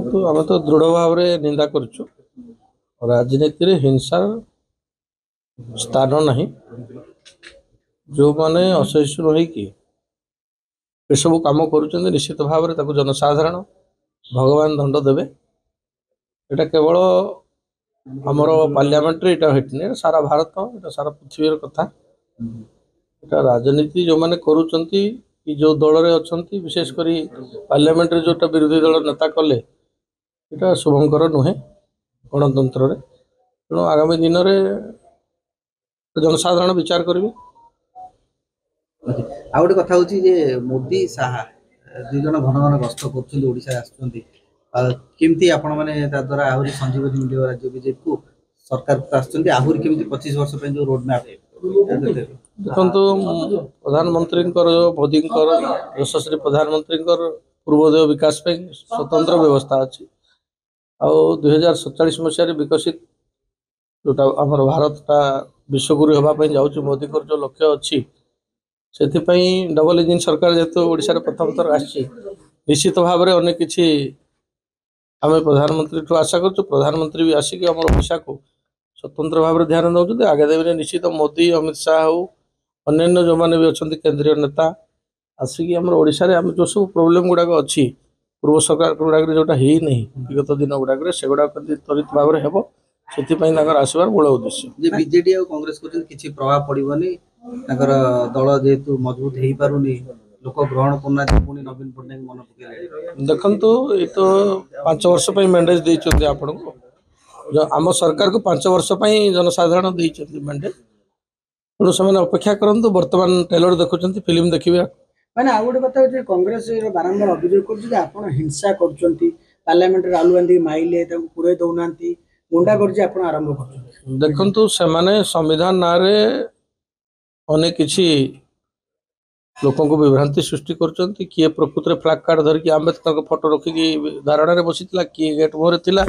तो आम तो दृढ़ भाव में निंदा करुचु। राजनीति रे हिंसार स्थान नहीं। जो माने असहिष्णु होइकि ए सब काम करुचंदे निश्चित भाव में ताको जनसाधारण भगवान दंड देवे। एटा केवल आमर पार्लियामेंट रे एटा हेटने सारा भारत एटा सारा पृथ्वी कथा। एटा राजनीति जो माने करुचंती कि जो दल रे अछंती विशेषकर पार्लियामेंट रे जोटा विरोधी दल नेता कले एटा शुभंकर नुहे गणतंत्र रे। तेणु आगामी दिन में जनसाधारण विचार करेंगे। आ गोटे कथा होची जे मोदी साहा दुई जन घन घन गस्त करछन्ती ओडिसा आछन्ती केमती आपण माने ता द्वारा आहुरी संजीवनी मिलियो राज्य बीजेपी को सरकार को आछन्ती आहुरी केमती 25 वर्ष पे जो रोड मैप देखंतु प्रधानमंत्री मोदी यशस्वी प्रधानमंत्री पूर्वोदय विकास पे स्वतंत्र व्यवस्था अच्छी। आ 2047 मसीह विकसित जोटा आमर भारतटा विश्वगुरु होगापी जाऊँ मोदी जो लक्ष्य अच्छी से डबल इंजिन सरकार जेहेतु ओडिशा प्रथम थर आसी निश्चित भाव में अनेक किसी आम प्रधानमंत्री ठू आशा कर प्रधानमंत्री भी आसिक आम ओडिशा को स्वतंत्र भाव में ध्यान दौरान आगे दिन निश्चित मोदी अमित शाह हो अन्य जो मैंने भी अच्छा केंद्रीय नेता आसिक आम ओडिशा रे आम जो सब प्रोब्लेम गुड़ाक अच्छी पूर्व सरकार गुड़ाक जोटा ही नहीं विगत दिन गुड़ाक से गुड़ाक त्वरित भाव में हेब से आसबार मूल उद्देश्य बीजेडी और कांग्रेस किसी प्रभाव पड़ोनी दल जेहेतु मजबूत हो पारुनी लोक ग्रहण करना पुणी नवीन पट्टनायक मन पकड़े। देखो ये तो 5 वर्ष मैंडेज देते आपण को आम सरकार को 5 वर्ष जनसाधारण देते मैंडेज। तेणु से अपेक्षा करूँ बर्तमान ट्रेलर देखुं फिल्म देखिए मैंने आउ गोटे कथा कांग्रेस बारंबार अभियोग कर हिंसा करमेंट राहुल गांधी माइले पुरे दौना गुंडा कर आरंभ कर। देखु से संविधान ना अनेक किसी लोकों को विभ्रांति सृष्टि कर किए प्रकृत में फ्लैग कार्ड धरिकी आंबेडकर फोटो रखिकी धारणा बसी किए गेट मुहर था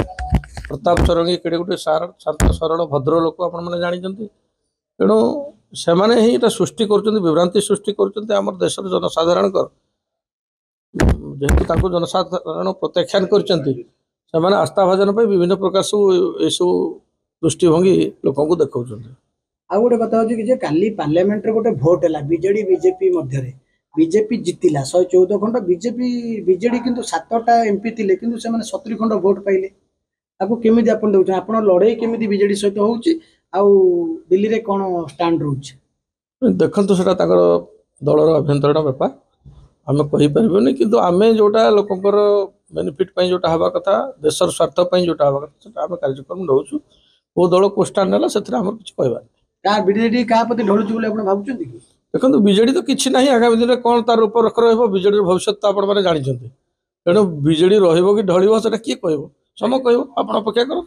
प्रताप चरंगी केड़े गोटे शांत सरल भद्र लोक आपने जानते। तेणु से ही सृष्टि कर विभ्रांति सृष्टि कर देशर जनसाधारण जेहेतु जनसाधारण प्रत्याख्यान कर आस्था भाजन पर विभिन्न प्रकार सब यू दृष्टिभंगी लोक देखा। आ गोटे कथा हो काली पार्लियामेंट रे गोटे भोट है बीजेडी बीजेपी मध्य बीजेपी जीतिला 114 खंड बीजेडी किंतु 7टा एमपी थिले किंतु से 70 खंड भोट पाइले। आपको केमिति आपण देउछ आपण लड़ाई केमिति बीजेडी सहित होउची आ दिल्ली रे कोन स्टैंड रहउची। देखंतु सेटा ताकर दलर अभ्यंतरण व्यापार आम कहि परबोनी किंतु आमे जोटा लोकंकर बेनिफिट पई जोटा हवा कथा देशर स्वार्थ पई जोटा हवा कथा सेटा आम कार्यक्रम दउछु ओ दल को स्टैंड नेला सेथरा हम किछ कहबा का बीजेडी का प्रति ढळुची बोले आपण भाबुचंती कि देखो बीजेडी तो किसी ना आगामी दिन में कौन तार रूपरेख रजेडी भविष्य तो आपने जानते। तेणु बीजेडी रही ढल किए कह समय कह आप अपेक्षा कर।